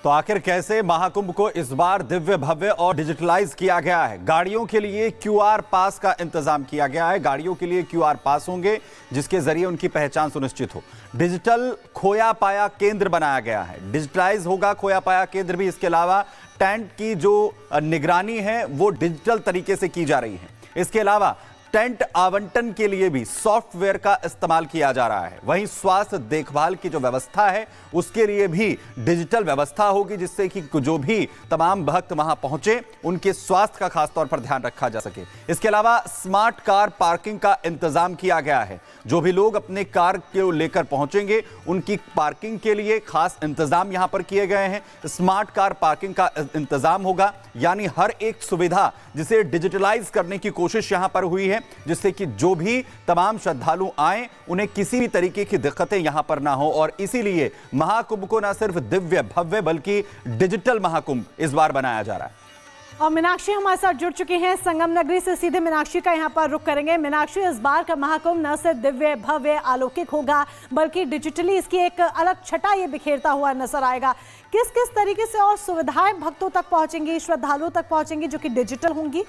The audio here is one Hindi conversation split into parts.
तो आखिर कैसे महाकुंभ को इस बार दिव्य भव्य और डिजिटलाइज किया गया है। गाड़ियों के लिए क्यूआर पास का इंतजाम किया गया है। गाड़ियों के लिए क्यूआर पास होंगे जिसके जरिए उनकी पहचान सुनिश्चित हो। डिजिटल खोया पाया केंद्र बनाया गया है। डिजिटलाइज होगा खोया पाया केंद्र भी। इसके अलावा टेंट की जो निगरानी है वो डिजिटल तरीके से की जा रही है। इसके अलावा टेंट आवंटन के लिए भी सॉफ्टवेयर का इस्तेमाल किया जा रहा है। वहीं स्वास्थ्य देखभाल की जो व्यवस्था है उसके लिए भी डिजिटल व्यवस्था होगी जिससे कि जो भी तमाम भक्त वहां पहुंचे उनके स्वास्थ्य का खासतौर पर ध्यान रखा जा सके। इसके अलावा स्मार्ट कार पार्किंग का इंतजाम किया गया है। जो भी लोग अपने कार को लेकर पहुंचेंगे उनकी पार्किंग के लिए खास इंतजाम यहां पर किए गए हैं। स्मार्ट कार पार्किंग का इंतजाम होगा, यानी हर एक सुविधा जिसे डिजिटलाइज करने की कोशिश यहां पर हुई है जिससे कि जो भी तमाम श्रद्धालु आए उन्हें किसी भी तरीके की दिक्कतें यहां पर ना हो। और इसीलिए महाकुंभ को ना सिर्फ दिव्य भव्य बल्कि डिजिटल महाकुंभ इस बार बनाया जा रहा है। और मीनाक्षी हमारे साथ जुड़ चुकी हैं संगम नगरी से। सीधे मीनाक्षी का यहाँ पर रुख करेंगे। मीनाक्षी, इस बार का महाकुंभ न सिर्फ दिव्य भव्य अलौकिक होगा बल्कि डिजिटली इसकी एक अलग छटा ये बिखेरता हुआ नजर आएगा। किस किस तरीके से और सुविधाएं भक्तों तक पहुंचेंगी, श्रद्धालुओं तक पहुंचेंगी जो कि डिजिटल होंगी?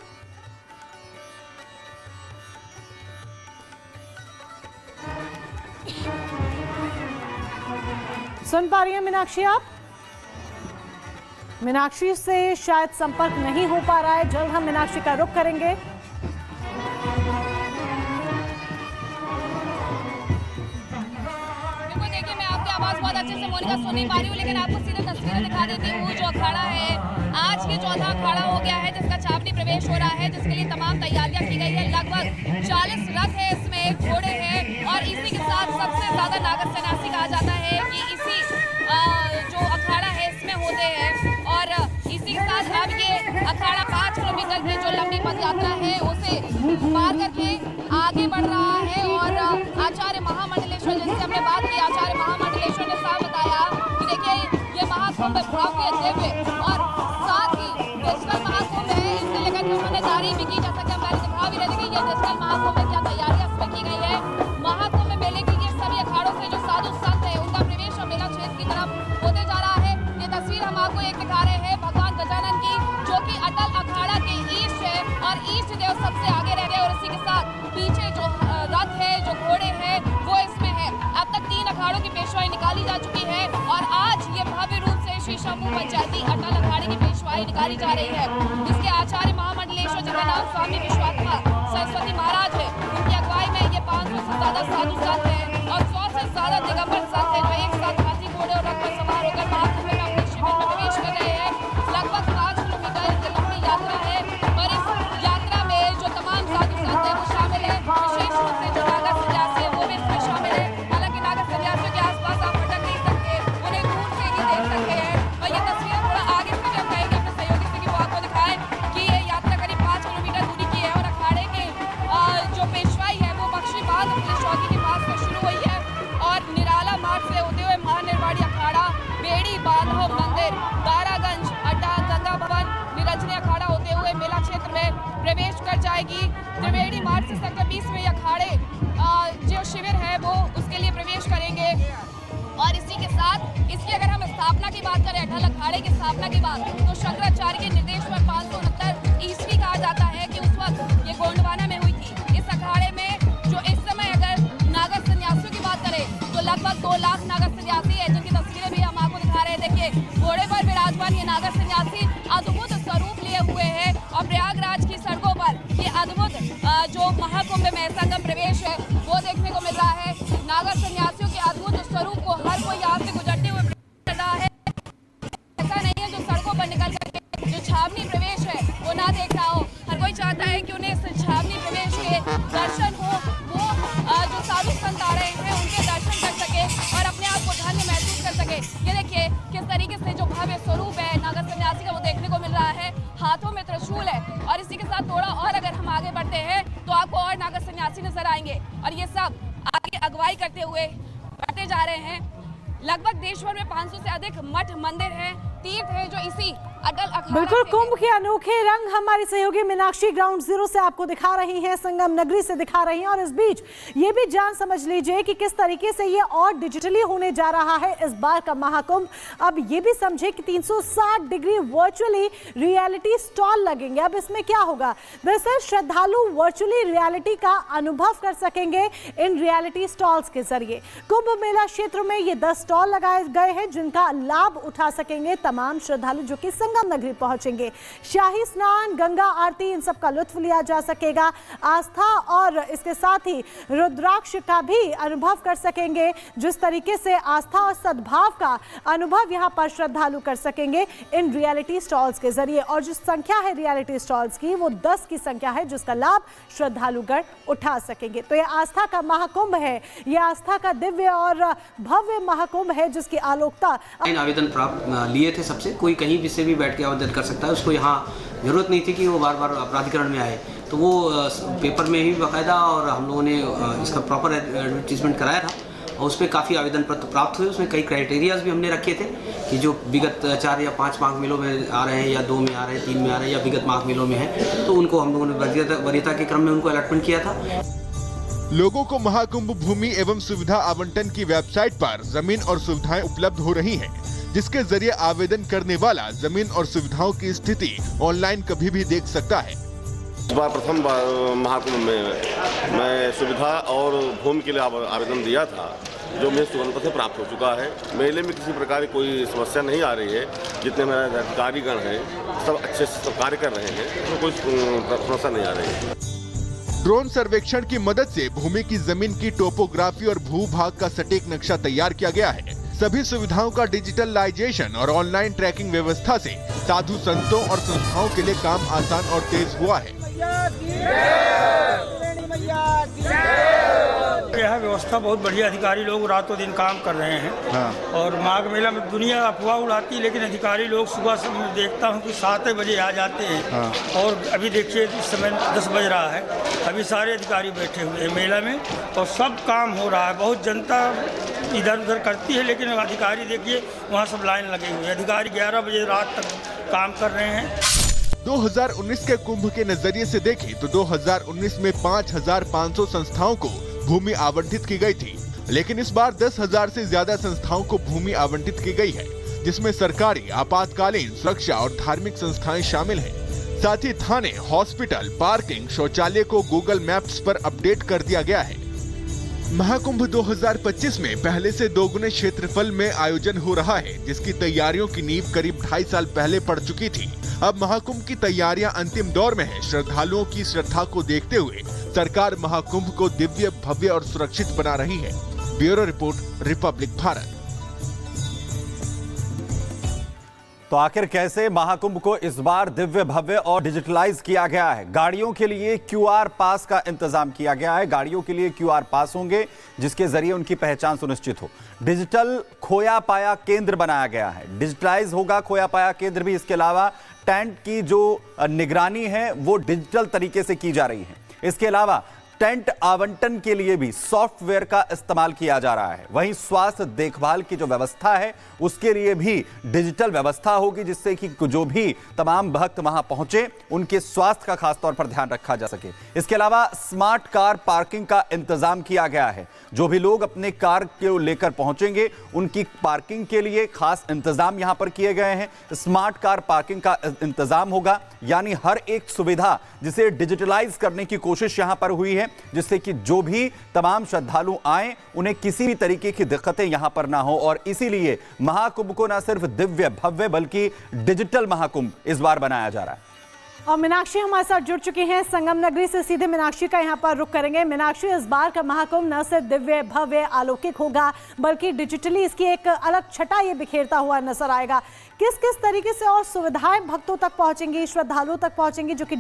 सुन पा रही हैं मीनाक्षी आप? मीनाक्षी से शायद संपर्क नहीं हो पा रहा है। जल्द हम मीनाक्षी का रुख करेंगे। देखिए, मैं आपकी आवाज बहुत अच्छे से मोनिका सुन नहीं पा रही हूँ, लेकिन आपको सीधे तस्वीरें दिखा देती हूँ। जो अखाड़ा है आज ये चौथा अखाड़ा हो गया है जिसका छावनी प्रवेश हो रहा है, जिसके लिए तमाम तैयारियां की गई है। लगभग 40 रथ है, इसमें घोड़े हैं और इसी के साथ सबसे ज्यादा नागर सन्यासी कहा जाता है कि इसी जो अखाड़ा है इसमें होते हैं। और इसी के साथ अब ये अखाड़ा 5 किलोमीटर की जो लंबी पद यात्रा है उसे पार करके आगे बढ़ रहा है। और आचार्य महामंडलेश्वर, जिनसे हमने बात की, आचार्य महामंडलेश्वर ने साफ बताया कि देखिए ये महाकुंभ भव्य दिव्य और साथ ही डिजिटल महाकुंभ है। इससे लेकर के उन्होंने तारीफ भी की, जैसा कि हम पहले दिखा भी रहे थे कि ये डिजिटल महाकुंभ में क्या तैयारियां इसमें की गई है। महाकुंभ मेले के लिए सभी अखाड़ों से जो साधु संत है उनका प्रवेश और मेला क्षेत्र की तरफ होते जा रहा है। ये तस्वीर हम आपको एक दिखा रहे हैं भगवान गजानन की, जो कि अटल अखाड़ा के ईष्ट है और ईष्ट देव सबसे आगे रह गए। और इसी के साथ पीछे जो रथ है, जो घोड़े हैं वो इसमें है। अब तक 3 अखाड़ों की पेशवाई निकाली जा चुकी है और आज ये भव्य रूप से श्री शंभू पंचायती अटल अखाड़े की पेशवाई निकाली जा रही है, जिसके आचार्य महामंडलेश्वर, जिनका नाम स्वामी विश्वात्मा सरस्वती महाराज है, उनकी अगुवाई में ये 500 से ज्यादा साधु संत है और 100 से ज्यादा दिगंबर संत है जो एक साथ हाथी घोड़े और रथ पर सवार होकर महाकुंभ में अपने शिविर में प्रवेश कर रहे हैं। लगभग 5 किलोमीटर की लंबी यात्रा है और इस यात्रा में जो तमाम साधु संत है वो शामिल है। विशेष रूप से जो नागर सन्यासी है वो भी इसमें शामिल है। हालांकि नागर सन्यासियों के आसपास आप भटक नहीं सकते, उन्हें दूर से ही देख सकते हैं। और ये तस्वीरें थोड़ा आगे से हम कहेंगे अपने सहयोगी से कि वो आपको दिखाएं कि ये यात्रा करीब 5 किलोमीटर दूरी की है और अखाड़े के जो पेशवाई है वो बख्शीबाद अपनी चौकी के पास से शुरू हुई है और निराला मार्ग से होते हुए महानिर्वाणी अखाड़ा, बेड़ी बांधव मंदिर, दारागंज अड्डा, गंगा भवन, निरंजनी अखाड़ा होते हुए मेला क्षेत्र में प्रवेश कर जाएगी। त्रिवेणी मार्ग से सेक्टर 20 में अखाड़े जो शिविर है वो उसके लिए प्रवेश करेंगे। और इसी के साथ इसकी अगर हम स्थापना की बात करें, अटल अखाड़े की स्थापना की बात, तो शंकराचार्य के निर्देश पर 569 ईस्वी कहा जाता है कि उस वक्त ये गोंडवाना में हुई थी। इस अखाड़े में जो इस समय अगर नागर सन्यासियों की बात करें तो लगभग 2 लाख नागर सन्यासी है, जिनकी तस्वीरें भी हम आपको दिखा रहे हैं। देखिए, घोड़े पर विराजमान ये नागर सन्यासी अद्भुत स्वरूप लिए हुए हैं और प्रयागराज की सड़कों पर ये अद्भुत जो महाकुंभ में संगम प्रवेश है वो देखने को मिल रहा है। नागर सन्यासियों के अद्भुत स्वरूप को हर कोई यहाँ से गुजरते हुए कर रहा है। ऐसा नहीं है जो सड़कों पर निकल करके जो छावनी प्रवेश है वो ना देख रहा हो। हर कोई चाहता है कि उन्हें इस छावनी प्रवेश के दर्शन हो, वो जो साधु संत आ रहे हैं उनके दर्शन कर सके और अपने आप को धन्य महसूस कर सके। ये देखिए किस तरीके से जो भव्य स्वरूप है नागर सन्यासी का वो देखने को मिल रहा है। हाथों में त्रिशूल है और इसी के साथ थोड़ा और अगर हम आगे बढ़ते हैं तो आपको और नागर सन्यासी नजर आएंगे और ये सब आगे अगुवाई करते हुए बढ़ते जा रहे हैं। लगभग देश भर में 500 से अधिक मठ मंदिर हैं तीर्थ है जो इसी अटल अखाड़ा बिल्कुल से कुंभ के अनोखे रंग हमारी सहयोगी मीनाक्षी ग्राउंड जीरो से आपको दिखा रही हैं, संगम नगरी से दिखा रही हैं। और इस बीच ये भी जान समझ लीजिए कि किस तरीके से ये और डिजिटली होने जा रहा है इस बार का महाकुंभ। अब ये भी समझे कि 360 डिग्री वर्चुअली रियलिटी स्टॉल लगेंगे। अब इसमें क्या होगा, दरअसल श्रद्धालु वर्चुअली रियलिटी का अनुभव कर सकेंगे इन रियलिटी स्टॉल्स के जरिए। कुंभ मेला क्षेत्र में ये 10 स्टॉल लगाए गए हैं जिनका लाभ उठा सकेंगे तमाम श्रद्धालु जो कि संगम नगरी पहुंचेंगे। शाही स्नान, गंगा आरती, इन सब का लुत्फ लिया जा सकेगा। आस्था और इसके साथ ही रुद्राक्ष का भी अनुभव कर सकेंगे। जिस तरीके से आस्था और सद्भाव का अनुभव यहाँ पर श्रद्धालु कर सकेंगे इन रियलिटी स्टॉल्स के जरिए। और जो संख्या है रियलिटी स्टॉल्स की वो 10 की संख्या है जिसका लाभ श्रद्धालुगण उठा सकेंगे। तो ये आस्था का महाकुंभ है, ये आस्था का दिव्य और भव्य महाकुंभ है जिसकी आलोकता। आवेदन प्राप्त लिए थे सबसे, कोई कहीं भी से भी बैठ के आवेदन कर सकता है। उसको यहाँ जरूरत नहीं थी कि वो बार बार प्राधिकरण में आए, तो वो पेपर में ही बाकायदा और हम लोगों ने इसका प्रॉपर एडवर्टीजमेंट कराया था और उस पर काफ़ी आवेदन पत्र प्राप्त हुए। उसमें कई क्राइटेरियाज भी हमने रखे थे कि जो विगत 4 या 5 माघ मेलों में आ रहे हैं या 2 में आ रहे हैं, 3 में आ रहे हैं या विगत माघ मेलों में हैं, तो उनको हम लोगों ने वरीयता के क्रम में उनको अलॉटमेंट किया था। लोगों को महाकुंभ भूमि एवं सुविधा आवंटन की वेबसाइट पर जमीन और सुविधाएं उपलब्ध हो रही हैं, जिसके जरिए आवेदन करने वाला जमीन और सुविधाओं की स्थिति ऑनलाइन कभी भी देख सकता है। इस बार प्रथम महाकुंभ में मैं सुविधा और भूमि के लिए आवेदन दिया था, जो मुझे सुगमता से प्राप्त हो चुका है। मेले में किसी प्रकार की कोई समस्या नहीं आ रही है। जितने मेरे अधिकारीगण हैं सब अच्छे से कार्य कर रहे हैं, तो कोई समस्या नहीं आ रही है। ड्रोन सर्वेक्षण की मदद से भूमि की जमीन की टोपोग्राफी और भूभाग का सटीक नक्शा तैयार किया गया है। सभी सुविधाओं का डिजिटलाइजेशन और ऑनलाइन ट्रैकिंग व्यवस्था से साधु संतों और संस्थाओं के लिए काम आसान और तेज हुआ है। यह व्यवस्था बहुत बढ़िया, अधिकारी लोग रातों दिन काम कर रहे हैं। और माघ मेला में दुनिया अफवाह उड़ाती है, लेकिन अधिकारी लोग सुबह से मैं देखता हूँ कि 7 बजे आ जाते हैं। और अभी देखिए इस समय 10 बज रहा है, अभी सारे अधिकारी बैठे हुए हैं मेला में और सब काम हो रहा है। बहुत जनता इधर उधर करती है, लेकिन अधिकारी देखिए वहाँ सब लाइन लगे हुए हैं। अधिकारी 11 बजे रात तक काम कर रहे हैं। 2019 के कुंभ के नजरिए से देखें तो 2019 में 5,500 संस्थाओं को भूमि आवंटित की गई थी, लेकिन इस बार 10,000 से ज्यादा संस्थाओं को भूमि आवंटित की गई है, जिसमें सरकारी, आपातकालीन, सुरक्षा और धार्मिक संस्थाएं शामिल हैं। साथ ही थाने, हॉस्पिटल, पार्किंग, शौचालय को गूगल मैप्स पर अपडेट कर दिया गया है। महाकुंभ 2025 में पहले से 2 गुने क्षेत्रफल में आयोजन हो रहा है, जिसकी तैयारियों की नींव करीब 2.5 साल पहले पड़ चुकी थी। अब महाकुंभ की तैयारियां अंतिम दौर में है। श्रद्धालुओं की श्रद्धा को देखते हुए सरकार महाकुंभ को दिव्य, भव्य और सुरक्षित बना रही है। Bureau report, Republic Bharat. तो आखिर कैसे महाकुंभ को इस बार दिव्य, भव्य और डिजिटलाइज किया गया है? गाड़ियों के लिए QR पास का इंतजाम किया गया है। गाड़ियों के लिए QR पास होंगे जिसके जरिए उनकी पहचान सुनिश्चित हो। डिजिटल खोया पाया केंद्र बनाया गया है, डिजिटलाइज होगा खोया पाया केंद्र भी। इसके अलावा टेंट की जो निगरानी है वो डिजिटल तरीके से की जा रही है। इसके अलावा टेंट आवंटन के लिए भी सॉफ्टवेयर का इस्तेमाल किया जा रहा है। वहीं स्वास्थ्य देखभाल की जो व्यवस्था है उसके लिए भी डिजिटल व्यवस्था होगी, जिससे कि जो भी तमाम भक्त वहां पहुंचे उनके स्वास्थ्य का खासतौर पर ध्यान रखा जा सके। इसके अलावा स्मार्ट कार पार्किंग का इंतजाम किया गया है। जो भी लोग अपने कार को लेकर पहुंचेंगे उनकी पार्किंग के लिए खास इंतजाम यहां पर किए गए हैं। स्मार्ट कार पार्किंग का इंतजाम होगा, यानी हर एक सुविधा जिसे डिजिटलाइज करने की कोशिश यहां पर हुई है, जिससे कि जो भी तमाम श्रद्धालु आए उन्हें किसी भी तरीके की दिक्कतें यहां पर ना हो। और इसीलिए महाकुंभ को न सिर्फ दिव्य, भव्य बल्कि डिजिटल महाकुंभ इस बार बनाया जा रहा है। और मीनाक्षी हमारे साथ जुड़ चुकी हैं संगम नगरी से, सीधे मीनाक्षी का यहाँ पर रुख करेंगे। मीनाक्षी, इस बार का महाकुंभ न सिर्फ दिव्य, भव्य, अलौकिक होगा बल्कि डिजिटली इसकी एक अलग छटा ये बिखेरता हुआ नजर आएगा। किस किस तरीके से और सुविधाएं भक्तों तक पहुंचेंगी, श्रद्धालुओं तक पहुंचेंगी जो कि